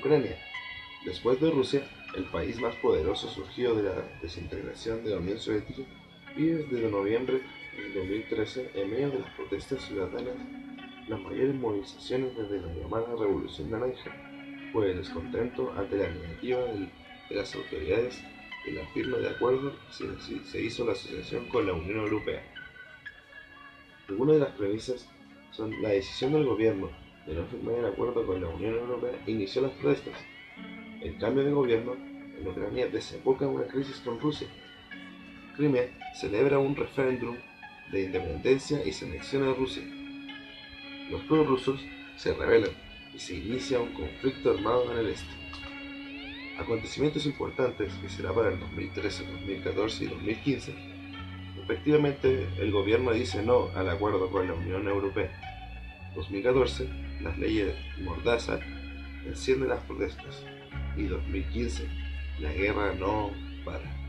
Ucrania. Después de Rusia, el país más poderoso surgido de la desintegración de la Unión Soviética vive desde noviembre de 2013 en medio de las protestas ciudadanas, las mayores movilizaciones desde la llamada Revolución Naranja, por el descontento ante la negativa de las autoridades de la firma de acuerdo se hizo la asociación con la Unión Europea. Algunas de las premisas son la decisión del gobierno de no firmar el acuerdo con la Unión Europea inició las protestas. El cambio de gobierno en Ucrania desemboca en una crisis con Rusia. Crimea celebra un referéndum de independencia y se anexiona a Rusia. Los prorrusos se rebelan y se inicia un conflicto armado en el este. Acontecimientos importantes que será para el 2013, 2014 y 2015. Efectivamente, el gobierno dice no al acuerdo con la Unión Europea. 2014, las leyes Mordaza encienden las protestas. Y 2015, la guerra no para.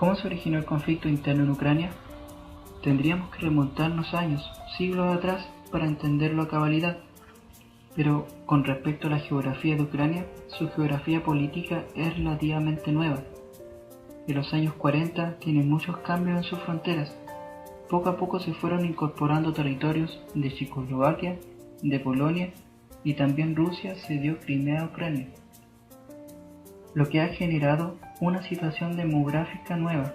¿Cómo se originó el conflicto interno en Ucrania? Tendríamos que remontarnos años, siglos atrás, para entenderlo a cabalidad. Pero con respecto a la geografía de Ucrania, su geografía política es relativamente nueva. En los años 40 tiene muchos cambios en sus fronteras. Poco a poco se fueron incorporando territorios de Checoslovaquia, de Polonia y también Rusia cedió Crimea a Ucrania, lo que ha generado una situación demográfica nueva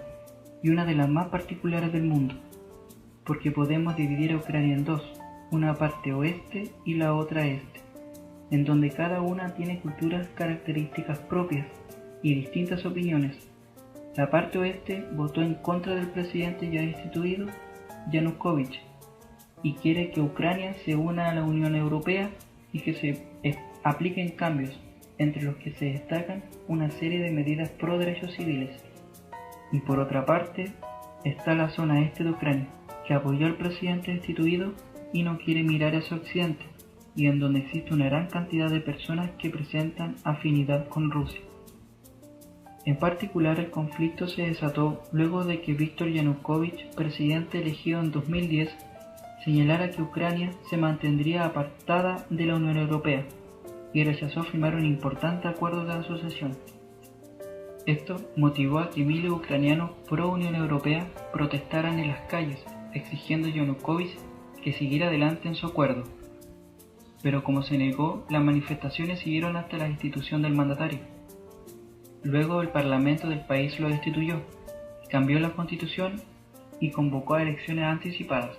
y una de las más particulares del mundo, porque podemos dividir a Ucrania en dos, una parte oeste y la otra este, en donde cada una tiene culturas características propias y distintas opiniones. La parte oeste votó en contra del presidente ya instituido, Yanukovych, y quiere que Ucrania se una a la Unión Europea y que se apliquen cambios, entre los que se destacan una serie de medidas pro derechos civiles. Y por otra parte, está la zona este de Ucrania, que apoyó al presidente destituido y no quiere mirar hacia Occidente, y en donde existe una gran cantidad de personas que presentan afinidad con Rusia. En particular, el conflicto se desató luego de que Víktor Yanukovych, presidente elegido en 2010, señalara que Ucrania se mantendría apartada de la Unión Europea y rechazó firmar un importante acuerdo de asociación. Esto motivó a que miles de ucranianos pro Unión Europea protestaran en las calles, exigiendo a Yanukovych que siguiera adelante en su acuerdo. Pero como se negó, las manifestaciones siguieron hasta la destitución del mandatario. Luego el parlamento del país lo destituyó, cambió la constitución y convocó a elecciones anticipadas.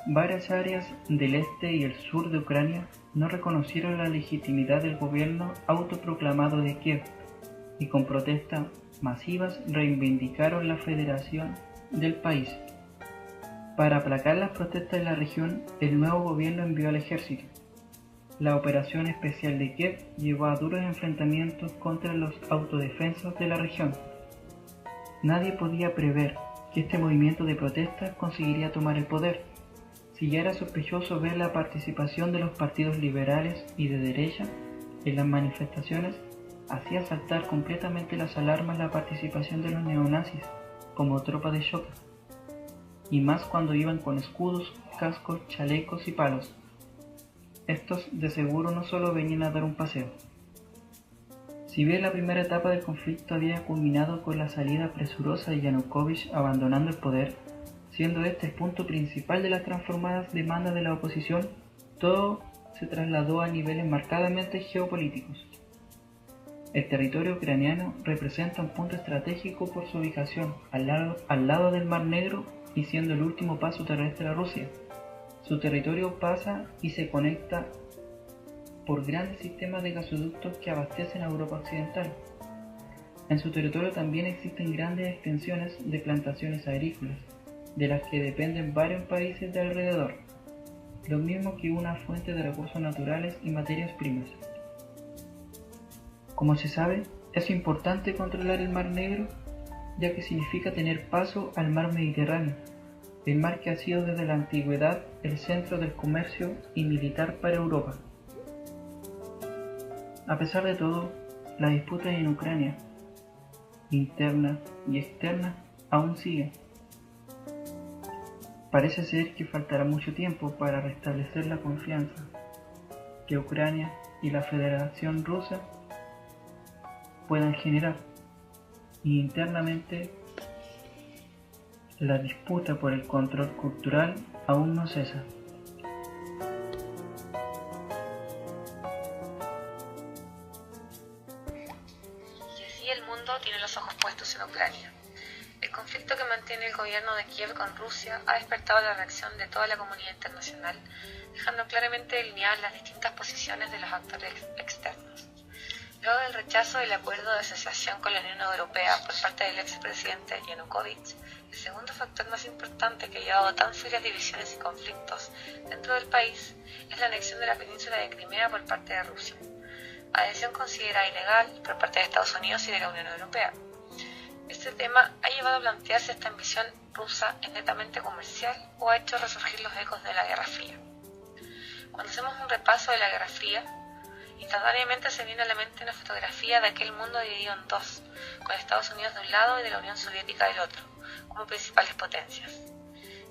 Varias áreas del este y el sur de Ucrania no reconocieron la legitimidad del gobierno autoproclamado de Kiev y con protestas masivas reivindicaron la federación del país. Para aplacar las protestas en la región, el nuevo gobierno envió al ejército. La operación especial de Kiev llevó a duros enfrentamientos contra los autodefensas de la región. Nadie podía prever que este movimiento de protestas conseguiría tomar el poder. Si ya era sospechoso ver la participación de los partidos liberales y de derecha en las manifestaciones, hacía saltar completamente las alarmas la participación de los neonazis como tropa de choque, y más cuando iban con escudos, cascos, chalecos y palos. Estos de seguro no solo venían a dar un paseo. Si bien la primera etapa del conflicto había culminado con la salida presurosa de Yanukovych abandonando el poder, siendo este el punto principal de las transformadas demandas de la oposición, todo se trasladó a niveles marcadamente geopolíticos. El territorio ucraniano representa un punto estratégico por su ubicación al lado del Mar Negro y siendo el último paso terrestre a Rusia. Su territorio pasa y se conecta por grandes sistemas de gasoductos que abastecen a Europa Occidental. En su territorio también existen grandes extensiones de plantaciones agrícolas, de las que dependen varios países de alrededor, lo mismo que una fuente de recursos naturales y materias primas. Como se sabe, es importante controlar el Mar Negro, ya que significa tener paso al Mar Mediterráneo, el mar que ha sido desde la antigüedad el centro del comercio y militar para Europa. A pesar de todo, la disputa en Ucrania, interna y externa, aún sigue. Parece ser que faltará mucho tiempo para restablecer la confianza que Ucrania y la Federación Rusa puedan generar, y internamente la disputa por el control cultural aún no cesa. Y así el mundo tiene los ojos puestos en Ucrania. El conflicto que mantiene el gobierno de Kiev con Rusia ha despertado la reacción de toda la comunidad internacional, dejando claramente delineadas las distintas posiciones de los actores externos. Luego del rechazo del acuerdo de asociación con la Unión Europea por parte del expresidente Yanukovych, el segundo factor más importante que ha llevado a tan serias divisiones y conflictos dentro del país es la anexión de la península de Crimea por parte de Rusia, adhesión considerada ilegal por parte de Estados Unidos y de la Unión Europea. Este tema ha llevado a plantearse esta ambición rusa es netamente comercial o ha hecho resurgir los ecos de la Guerra Fría. Cuando hacemos un repaso de la Guerra Fría, instantáneamente se viene a la mente una fotografía de aquel mundo dividido en dos, con Estados Unidos de un lado y de la Unión Soviética del otro, como principales potencias.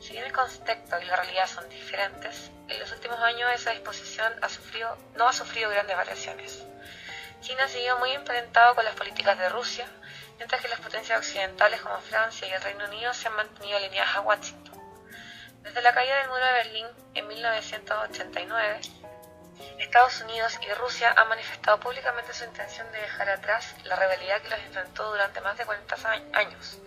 Si bien el contexto y la realidad son diferentes, en los últimos años esa disposición no ha sufrido grandes variaciones. China ha seguido muy emparentado con las políticas de Rusia, mientras que las potencias occidentales como Francia y el Reino Unido se han mantenido alineadas a Washington. Desde la caída del muro de Berlín en 1989, Estados Unidos y Rusia han manifestado públicamente su intención de dejar atrás la rivalidad que los enfrentó durante más de 40 años.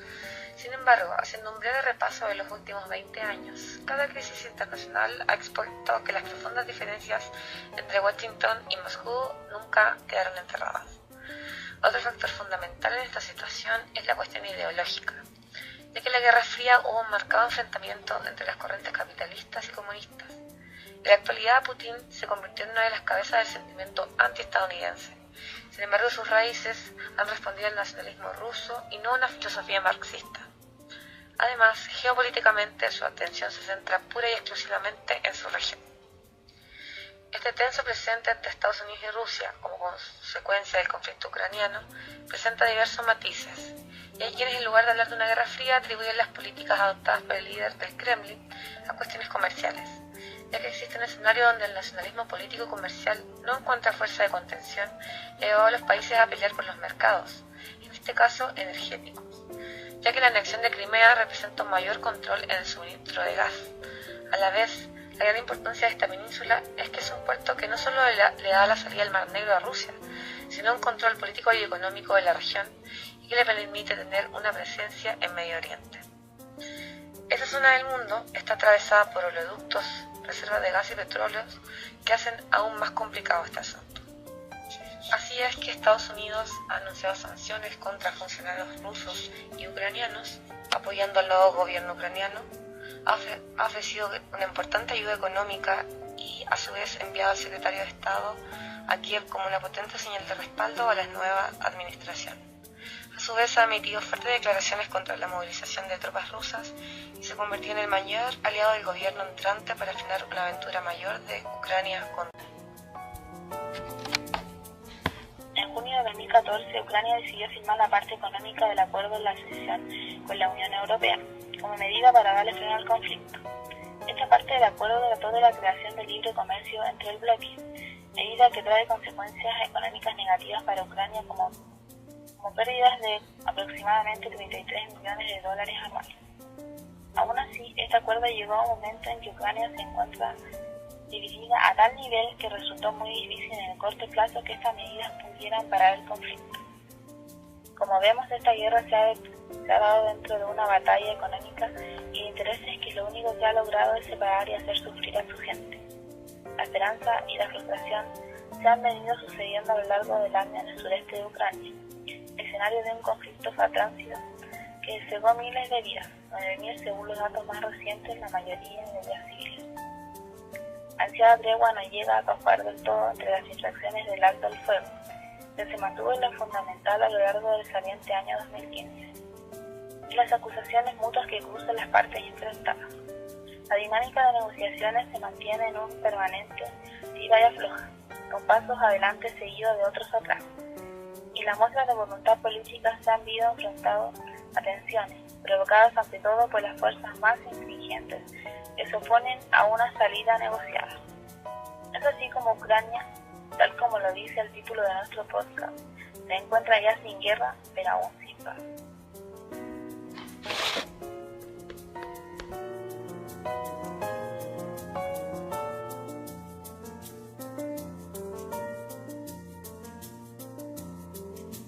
Sin embargo, haciendo un breve repaso de los últimos 20 años, cada crisis internacional ha expuesto que las profundas diferencias entre Washington y Moscú nunca quedaron enterradas. Otro factor fundamental en esta situación es la cuestión ideológica, ya que en la Guerra Fría hubo un marcado enfrentamiento entre las corrientes capitalistas y comunistas. En la actualidad, Putin se convirtió en una de las cabezas del sentimiento antiestadounidense. Sin embargo, sus raíces han respondido al nacionalismo ruso y no a una filosofía marxista. Además, geopolíticamente, su atención se centra pura y exclusivamente en su región. Este tenso presente entre Estados Unidos y Rusia, como consecuencia del conflicto ucraniano, presenta diversos matices, y hay quienes, en lugar de hablar de una guerra fría, atribuyen las políticas adoptadas por el líder del Kremlin a cuestiones comerciales, ya que existe un escenario donde el nacionalismo político-comercial no encuentra fuerza de contención y ha llevado a los países a pelear por los mercados, en este caso energéticos, ya que la anexión de Crimea representa un mayor control en el suministro de gas. A la vez, la gran importancia de esta península es que es un puerto que no solo le da la salida al Mar Negro a Rusia, sino un control político y económico de la región y que le permite tener una presencia en Medio Oriente. Esta zona del mundo está atravesada por oleoductos, reservas de gas y petróleos que hacen aún más complicado este asunto. Así es que Estados Unidos ha anunciado sanciones contra funcionarios rusos y ucranianos, apoyando al nuevo gobierno ucraniano, ha ofrecido una importante ayuda económica y a su vez enviado al secretario de Estado a Kiev como una potente señal de respaldo a la nueva administración. A su vez ha emitido fuertes declaraciones contra la movilización de tropas rusas y se convirtió en el mayor aliado del gobierno entrante para frenar una aventura mayor de Ucrania contra. En junio de 2014, Ucrania decidió firmar la parte económica del acuerdo de la asociación con la Unión Europea, como medida para darle freno al conflicto. Esta parte del acuerdo trató de la creación de libre comercio entre el bloque, medida que trae consecuencias económicas negativas para Ucrania como pérdidas de aproximadamente 33 millones de dólares anuales. Aún así, este acuerdo llegó a un momento en que Ucrania se encuentra dividida a tal nivel que resultó muy difícil en el corto plazo que estas medidas pudieran parar el conflicto. Como vemos, esta guerra se ha dado dentro de una batalla económica y de intereses que lo único que ha logrado es separar y hacer sufrir a su gente. La esperanza y la frustración se han venido sucediendo a lo largo del año en el sureste de Ucrania, escenario de un conflicto fratricida que cegó miles de vidas, 9.000 según los datos más recientes, la mayoría de ellas civiles. La ansiada tregua no llega a acabar del todo entre las infracciones del alto al fuego, que se mantuvo en lo fundamental a lo largo del saliente año 2015, y las acusaciones mutuas que cruzan las partes enfrentadas. La dinámica de negociaciones se mantiene en un permanente tira y afloja, con pasos adelante seguidos de otros atrás, y las muestras de voluntad política se han visto enfrentadas a tensiones, provocadas ante todo por las fuerzas más intransigentes que se oponen a una salida negociada. Es así como Ucrania, tal como lo dice el título de nuestro podcast, se encuentra ya sin guerra, pero aún sin paz.